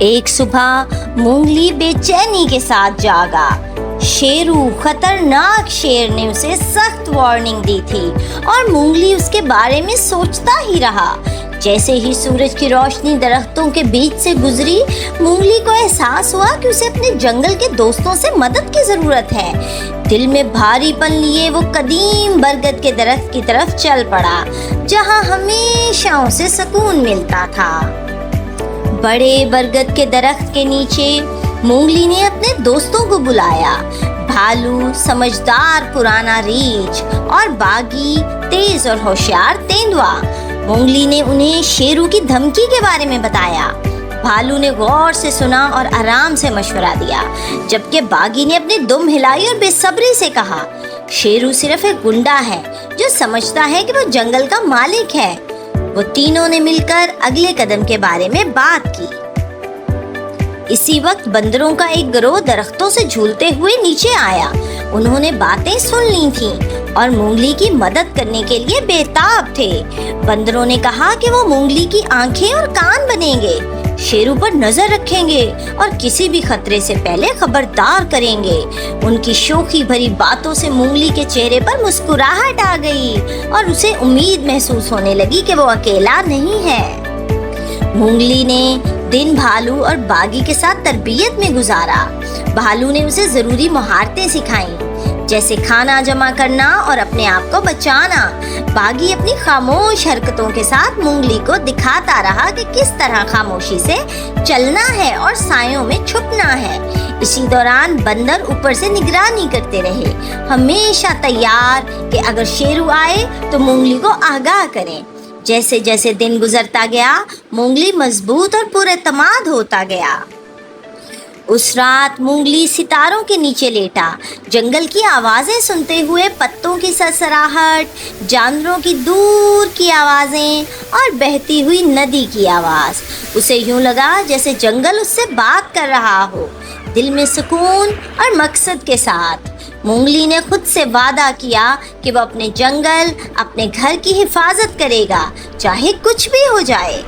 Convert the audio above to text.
एक सुबह मूंगली बेचैनी के साथ जागा। शेरू खतरनाक शेर ने उसे सख्त वार्निंग दी थी और मूंगली उसके बारे में सोचता ही रहा। जैसे ही सूरज की रोशनी दरख्तों के बीच से गुजरी, मूंगली को एहसास हुआ कि उसे अपने जंगल के दोस्तों से मदद की जरूरत है। दिल में भारीपन लिए वो कदीम बरगद के दरख्त की तरफ चल पड़ा, जहां हमेशा उसे सुकून मिलता था। बड़े बरगद के दरख्त के नीचे मूंगली ने अपने दोस्तों को बुलाया। भालू, समझदार पुराना रीछ और बागी, तेज और होशियार तेंदुआ। मूंगली ने उन्हें शेरू की धमकी के बारे में बताया। भालू ने गौर से सुना और आराम से मशवरा दिया, जबकि बागी ने अपनी दुम हिलाई और बेसब्री से कहा, शेरू सिर्फ एक गुंडा है जो समझता है कि वो जंगल का मालिक है। वो तीनों ने मिलकर अगले कदम के बारे में बात की। इसी वक्त बंदरों का एक गिरोह दरख्तों से झूलते हुए नीचे आया। उन्होंने बातें सुन ली थीं और मूंगली की मदद करने के लिए बेताब थे। बंदरों ने कहा कि वो मूंगली की आंखें और कान बनेंगे, शेरू पर नजर रखेंगे और किसी भी खतरे से पहले खबरदार करेंगे। उनकी शोखी भरी बातों से मूंगली के चेहरे पर मुस्कुराहट आ गई और उसे उम्मीद महसूस होने लगी कि वो अकेला नहीं है। मूंगली ने दिन भालू और बागी के साथ तरबियत में गुजारा। भालू ने उसे जरूरी महारतें सिखाई, जैसे खाना जमा करना और अपने आप को बचाना। बागी अपनी खामोश हरकतों के साथ मूंगली को दिखाता रहा कि किस तरह खामोशी से चलना है और सायों में छुपना है। इसी दौरान बंदर ऊपर से निगरानी करते रहे, हमेशा तैयार कि अगर शेरू आए तो मूंगली को आगाह करें। जैसे जैसे दिन गुजरता गया, मूंगली मजबूत और पुरएतमाद होता गया। उस रात मूंगली सितारों के नीचे लेटा, जंगल की आवाजें सुनते हुए, पत्तों की सरसराहट, जानवरों की दूर की आवाजें और बहती हुई नदी की आवाज। उसे यूं लगा जैसे जंगल उससे बात कर रहा हो, दिल में सुकून और मकसद के साथ। मूंगली ने खुद से वादा किया कि वो अपने जंगल, अपने घर की हिफाजत करेगा, चाहे कुछ भी हो जाए।